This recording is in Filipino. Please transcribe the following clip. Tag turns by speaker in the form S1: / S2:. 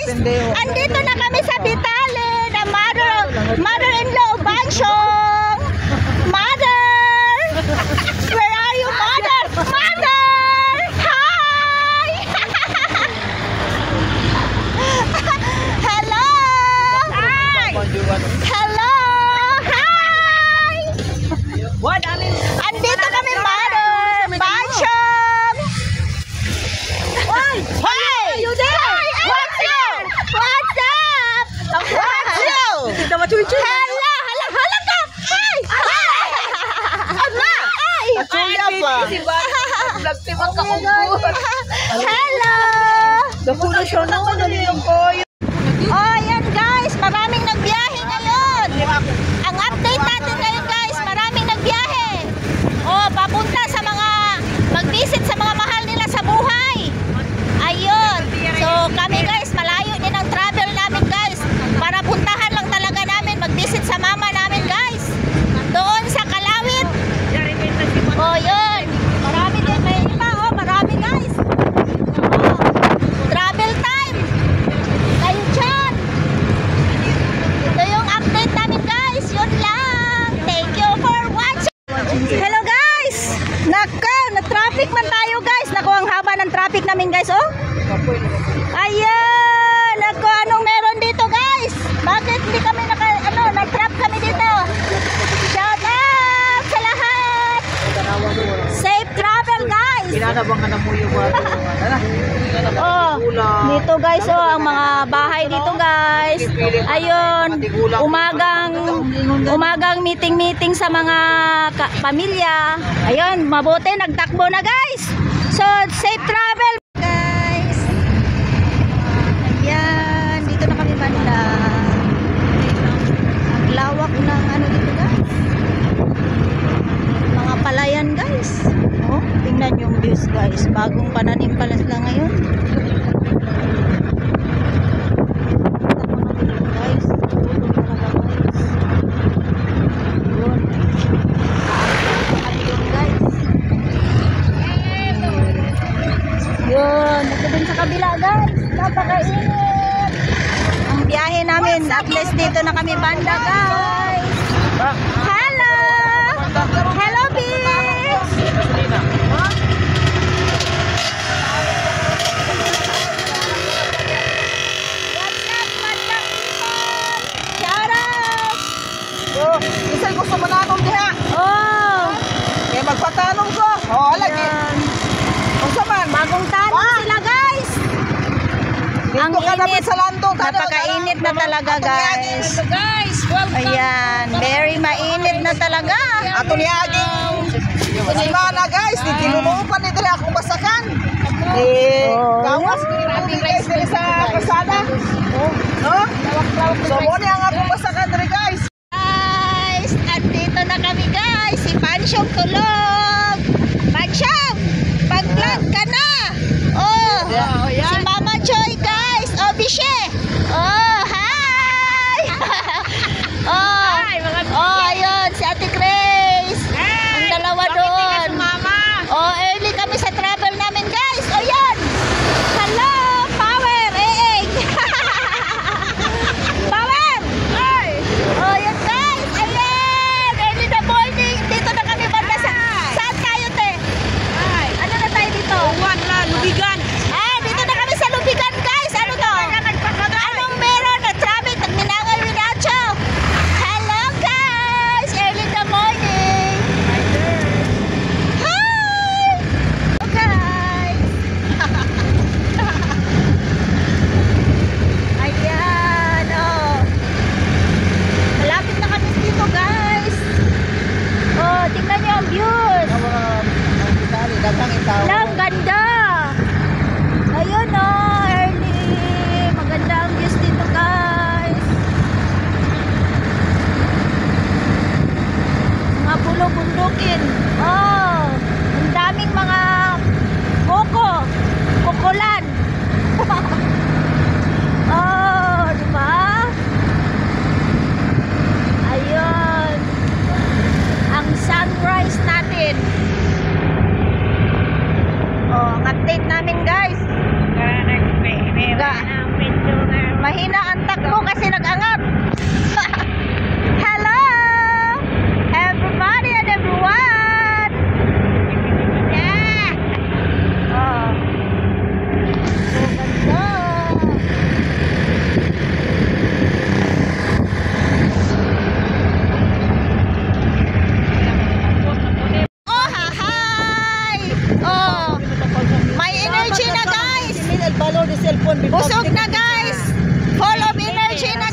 S1: guys, andito na kami sa Vitale na mother-in-law Bansyong. Mother! Where are you, mother? Mother! Hi! Hello! Hi! Hello! Hi! Andito kami, mother! Bansyong! Hi! You there? What's up? What's up? What's up? Hala! Hala! Hala ka! Hi! Hi! Ama! Hello! Oh, yan guys, maraming nagbiyahe ngayon. Ang update natin ngayon guys, maraming nagbiyahe. Oh, papunta sa mga mag-visit sa mga mahal nila sa buhay. Ayun. So, kami guys, malayo din ang travel namin guys. Para puntahan lang talaga namin, mag-visit sa mama namin guys. Doon sa Kalawit. Oh, yun. Marami din. May iba, oh. Marami, guys. Oh. Travel time. Kayo dyan. Ito yung update namin, guys. Yun lang. Thank you for watching. Hello, guys. Naka, na-traffic man tayo, guys. Naku, ang haba ng traffic namin, guys, oh. Ayan. Naku, anong meron dito, guys? Bakit hindi kami nag-trap kami dito? Shout out sa lahat. Safe travel guys. Oh, dito guys, oh, ang mga bahay dito guys. Ayun, umagang meeting sa mga pamilya. Ayun, mabuti nagtakbo na guys. So, safe travel guys. Ayan, dito na kami banda. Ang lawak ng ano dito guys. Mga palayan guys. Oh, tingnan yung views guys. Bagong pananim pala sila ngayon. Guys, yun, ito din sa kabila guys. Napakainit. Ang biyahe namin, at least dito na kami banda guys. Hello! Hello, Bix! What's up, madlang people? Shout out!
S2: Oh, isa'y gusto mo na akong diha.
S1: Oh!
S2: Kaya magpatanong ko. Oh, lagi. Kung saman.
S1: Bagong tanong sila, guys! Ang
S2: Dito ka namin
S1: init.
S2: sa landong.
S1: Napakainit na talaga, guys. Ayan, very mainit na talaga.
S2: Ato ni Aging. Simana guys, di tinulupan ni diri akong basakan.
S1: Oh,
S2: Gawas kini guys diri sa kasada. No? So mo ni ang akong basakan diri guys.
S1: Guys, andito na kami guys. Si Pansyong tulog. Pansyong, pag-vlog ka na. Oh, si Mama Joy guys. Oh, Bishe. Oh, hi. Oh, ayun, si Ate Grace. Ang dalawa doon. Oh, early kami sa travel namin guys. Oh, yan. Hello, Power. Power. Oh, yan guys. Ayan. Early na morning. Dito na kami banda sa... Saan tayo, te? Ano na tayo dito?
S2: Lubigan.
S1: Dito na kami sa Lubigan guys. Ano to? Anong meron na traffic? Nagminangay Winacho. Hello guys. Early in the morning. Hi. Hello guys. Ayan. Oh. Malapit na kami dito guys. Oh, tingnan nyo ang views. Ang ganda. Ayun oh, early. Maganda ang views dito guys. Mga pulo-bundukin. Oh, ang daming mga kukulan. Oh, diba? Ayun. Ang sunrise natin. Oh, ang update namin guys.
S3: May
S1: Mahina ang takbo kasi nag-angat. Hello! Everybody and everyone! Yeah! Oh. So ganda! Oh, hi! Oh, may energy na guys!
S2: Nagbalor di cellphone.
S1: Busog na guys! Full of energy na